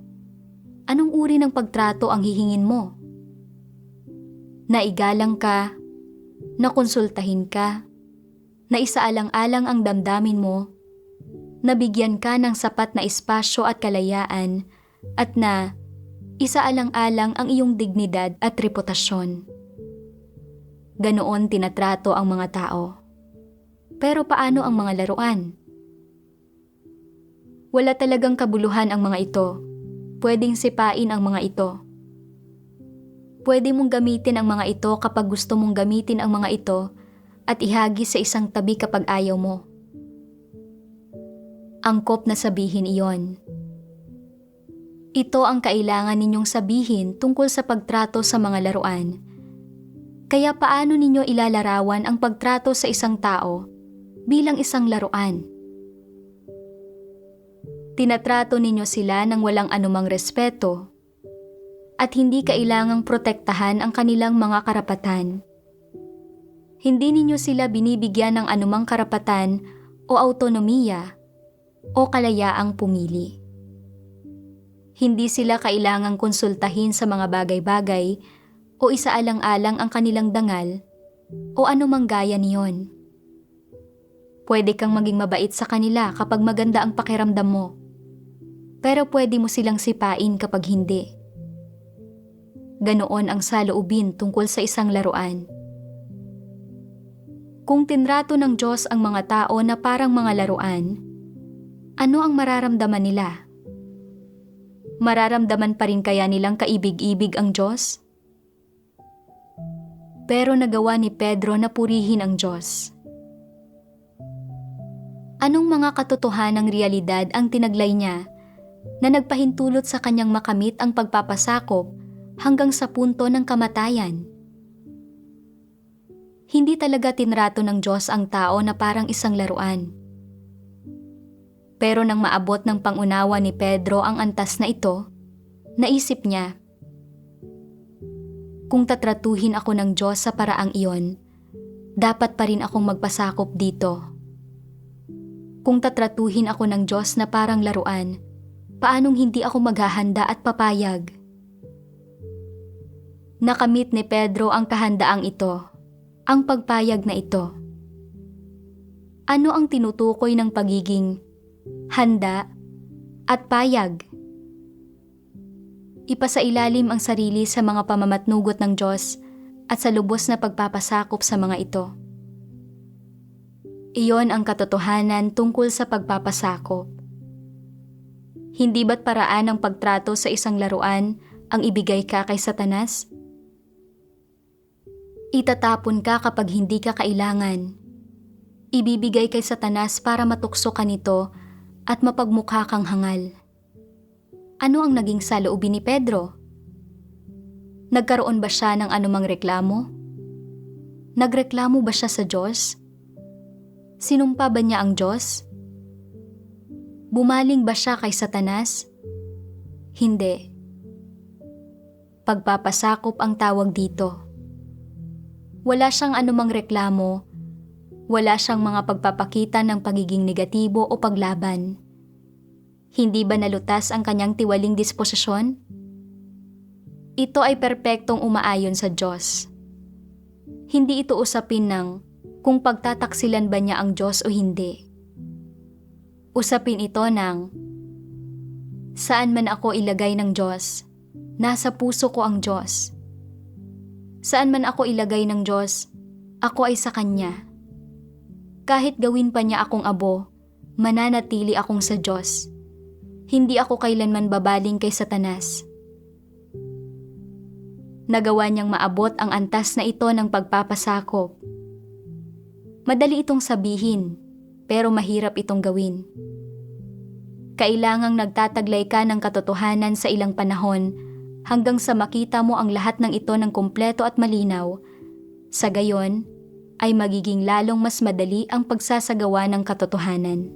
anong uri ng pagtrato ang hihingin mo? Naigalang ka, nakonsultahin ka, naisaalang-alang ang damdamin mo, nabigyan ka ng sapat na espasyo at kalayaan, at na isaalang-alang ang iyong dignidad at reputasyon. Ganoon tinatrato ang mga tao. Pero paano ang mga laruan? Wala talagang kabuluhan ang mga ito. Pwedeng sipain ang mga ito. Pwede mong gamitin ang mga ito kapag gusto mong gamitin ang mga ito at ihagis sa isang tabi kapag ayaw mo. Angkop na sabihin iyon. Ito ang kailangan ninyong sabihin tungkol sa pagtrato sa mga laruan. Kaya paano ninyo ilalarawan ang pagtrato sa isang tao bilang isang laruan? Tinatrato ninyo sila ng walang anumang respeto at hindi kailangang protektahan ang kanilang mga karapatan. Hindi ninyo sila binibigyan ng anumang karapatan o autonomiya o kalayaang pumili. Hindi sila kailangang konsultahin sa mga bagay-bagay o isaalang-alang ang kanilang dangal o anumang gaya niyon. Pwede kang maging mabait sa kanila kapag maganda ang pakiramdam mo, pero pwede mo silang sipain kapag hindi. Ganoon ang saloobin tungkol sa isang laruan. Kung tinrato ng Diyos ang mga tao na parang mga laruan, ano ang mararamdaman nila? Mararamdaman pa rin kaya nilang kaibig-ibig ang Diyos? Pero nagawa ni Pedro na purihin ang Diyos. Anong mga katotohanang realidad ang tinaglay niya na nagpahintulot sa kanyang makamit ang pagpapasakop hanggang sa punto ng kamatayan? Hindi talaga tinrato ng Diyos ang tao na parang isang laruan. Pero nang maabot ng pangunawa ni Pedro ang antas na ito, naisip niya, kung tatratuhin ako ng Diyos sa paraang iyon, dapat pa rin akong magpasakop dito. Kung tatratuhin ako ng Diyos na parang laruan, paanong hindi ako maghahanda at papayag? Nakamit ni Pedro ang kahandaang ito, ang pagpayag na ito. Ano ang tinutukoy ng pagiging handa at payag? Ipasailalim ang sarili sa mga pamamatnugot ng Diyos at sa lubos na pagpapasakop sa mga ito. Iyon ang katotohanan tungkol sa pagpapasakop. Hindi ba't paraan ng pagtrato sa isang laruan ang ibigay ka kay Satanas? Itatapon ka kapag hindi ka kailangan. Ibibigay kay Satanas para matukso ka nito at mapagmukha kang hangal. Ano ang naging saloobin ni Pedro? Nagkaroon ba siya ng anumang reklamo? Nagreklamo ba siya sa Diyos? Sinumpa ba niya ang Diyos? Bumaling ba siya kay Satanas? Hindi. Pagpapasakop ang tawag dito. Wala siyang anumang reklamo, wala siyang mga pagpapakita ng pagiging negatibo o paglaban. Hindi ba nalutas ang kanyang tiwaling disposisyon? Ito ay perpektong umaayon sa Diyos. Hindi ito usapin ng kung pagtataksilan ba niya ang Diyos o hindi. Usapin ito ng saan man ako ilagay ng Diyos, nasa puso ko ang Diyos. Saan man ako ilagay ng Diyos, ako ay sa Kanya. Kahit gawin pa niya akong abo, mananatili akong sa Diyos. Hindi ako kailanman babaling kay Satanas. Nagawa niyang maabot ang antas na ito ng pagpapasakop. Madali itong sabihin, pero mahirap itong gawin. Kailangang nagtataglay ka ng katotohanan sa ilang panahon hanggang sa makita mo ang lahat ng ito ng kumpleto at malinaw. Sa gayon, ay magiging lalong mas madali ang pagsasagawa ng katotohanan.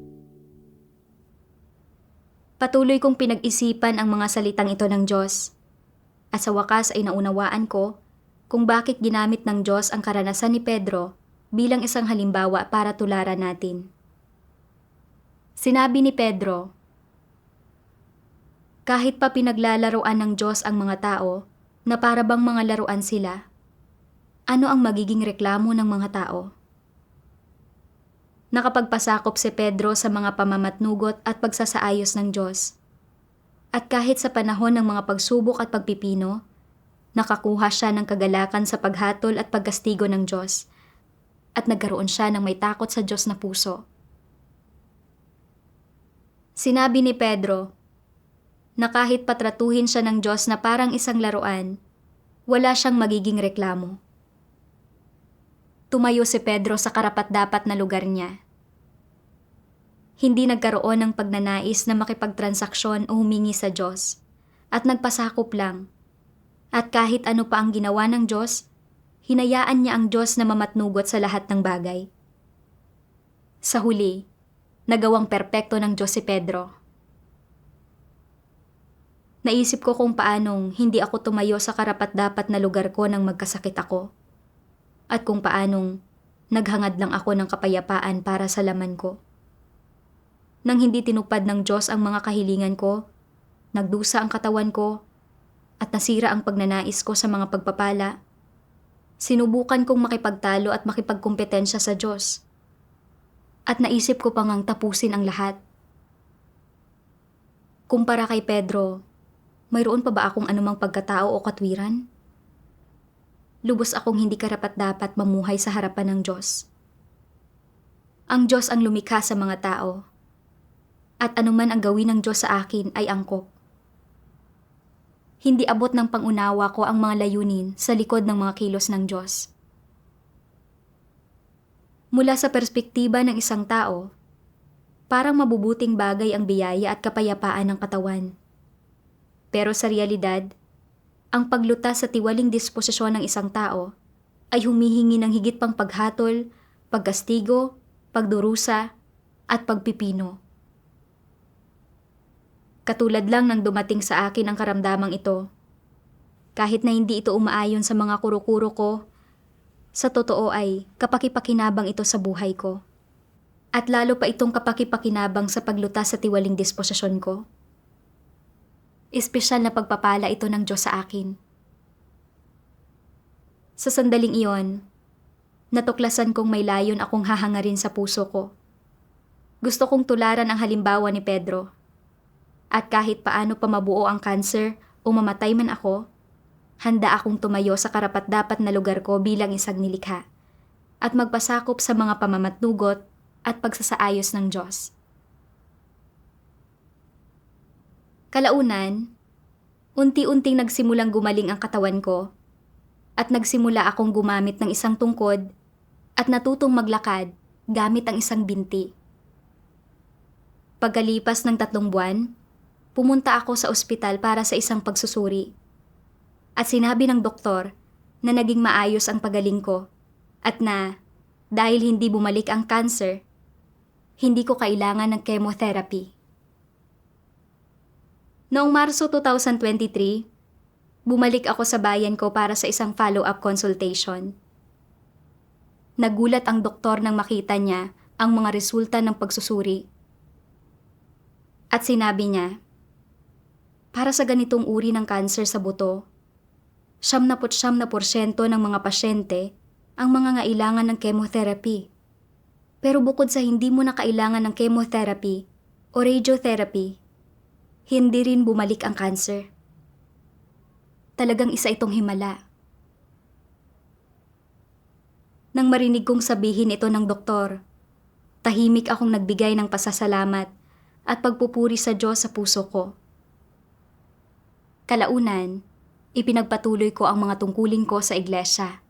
Patuloy kong pinag-isipan ang mga salitang ito ng Diyos. At sa wakas ay naunawaan ko kung bakit ginamit ng Diyos ang karanasan ni Pedro bilang isang halimbawa para tularan natin. Sinabi ni Pedro, kahit pa pinaglalaroan ng Diyos ang mga tao na para bang mga laruan sila, ano ang magiging reklamo ng mga tao? Nakapagpasakop si Pedro sa mga pamamatnugot at pagsasaayos ng Diyos. At kahit sa panahon ng mga pagsubok at pagpipino, nakakuha siya ng kagalakan sa paghatol at pagkastigo ng Diyos at nagkaroon siya ng may takot sa Diyos na puso. Sinabi ni Pedro na kahit patratuhin siya ng Diyos na parang isang laruan, wala siyang magiging reklamo. Tumayo si Pedro sa karapat-dapat na lugar niya. Hindi nagkaroon ng pagnanais na makipagtransaksyon o humingi sa Diyos, at nagpasakop lang. At kahit ano pa ang ginawa ng Diyos, hinayaan niya ang Diyos na mamatnugot sa lahat ng bagay. Sa huli, nagawang perpekto ng Diyos si Pedro. Naisip ko kung paanong hindi ako tumayo sa karapat-dapat na lugar ko nang magkasakit ako. At kung paanong naghangad lang ako ng kapayapaan para sa laman ko. Nang hindi tinupad ng Diyos ang mga kahilingan ko, nagdusa ang katawan ko, at nasira ang pagnanais ko sa mga pagpapala, sinubukan kong makipagtalo at makipagkumpetensya sa Diyos. At naisip ko pang ang tapusin ang lahat. Kumpara kay Pedro, mayroon pa ba akong anumang pagkatao o katwiran? Lubos akong hindi karapat-dapat mamuhay sa harapan ng Diyos. Ang Diyos ang lumikha sa mga tao, at anuman ang gawin ng Diyos sa akin ay angkop. Hindi abot ng pangunawa ko ang mga layunin sa likod ng mga kilos ng Diyos. Mula sa perspektiba ng isang tao, parang mabubuting bagay ang biyaya at kapayapaan ng katawan. Pero sa realidad, ang paglutas sa tiwaling disposisyon ng isang tao ay humihingi ng higit pang paghatol, pagkastigo, pagdurusa, at pagpipino. Katulad lang nang dumating sa akin ang karamdamang ito. Kahit na hindi ito umaayon sa mga kuro-kuro ko, sa totoo ay kapakipakinabang ito sa buhay ko. At lalo pa itong kapakipakinabang sa paglutas sa tiwaling disposisyon ko. Espesyal na pagpapala ito ng Diyos sa akin. Sa sandaling iyon, natuklasan kong may layon akong hahangarin sa puso ko. Gusto kong tularan ang halimbawa ni Pedro. At kahit paano pa mabuo ang cancer o mamatay man ako, handa akong tumayo sa karapat-dapat na lugar ko bilang isang nilikha at magpasakop sa mga pamamatnugot at pagsasaayos ng Diyos. Kalaunan, unti-unting nagsimulang gumaling ang katawan ko at nagsimula akong gumamit ng isang tungkod at natutong maglakad gamit ang isang binti. Pagkalipas ng 3 buwan, pumunta ako sa ospital para sa isang pagsusuri. At sinabi ng doktor na naging maayos ang pagaling ko at na dahil hindi bumalik ang cancer, hindi ko kailangan ng chemotherapy. Noong Marso 2023, Bumalik ako sa bayan ko para sa isang follow-up consultation. Nagulat ang doktor nang makita niya ang mga resulta ng pagsusuri. At sinabi niya, para sa ganitong uri ng cancer sa buto, 99% ng mga pasyente ang mga ngailangan ng chemotherapy. Pero bukod sa hindi mo na kailangan ng chemotherapy o radiotherapy, hindi rin bumalik ang cancer. Talagang isa itong himala. Nang marinig kong sabihin ito ng doktor, tahimik akong nagbigay ng pasasalamat at pagpupuri sa Diyos sa puso ko. Kalaunan, ipinagpatuloy ko ang mga tungkulin ko sa iglesia.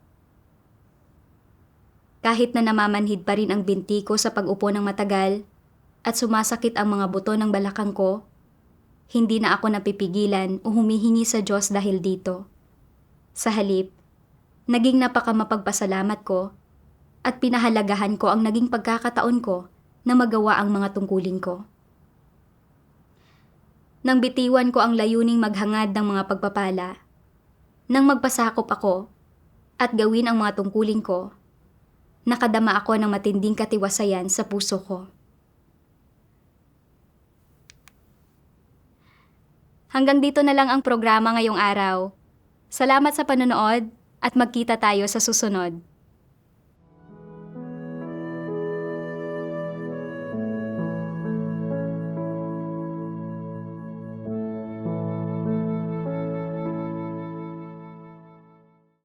Kahit na namamanhid pa rin ang binti ko sa pag-upo ng matagal at sumasakit ang mga buto ng balakang ko, hindi na ako napipigilan o humihingi sa Diyos dahil dito. Sa halip, naging napakamapagpasalamat ko at pinahalagahan ko ang naging pagkakataon ko na magawa ang mga tungkulin ko. Nang bitiwan ko ang layuning maghangad ng mga pagpapala, nang magpasakop ako at gawin ang mga tungkulin ko, nakadama ako ng matinding katiwasayan sa puso ko. Hanggang dito na lang ang programa ngayong araw. Salamat sa panonood at magkita tayo sa susunod.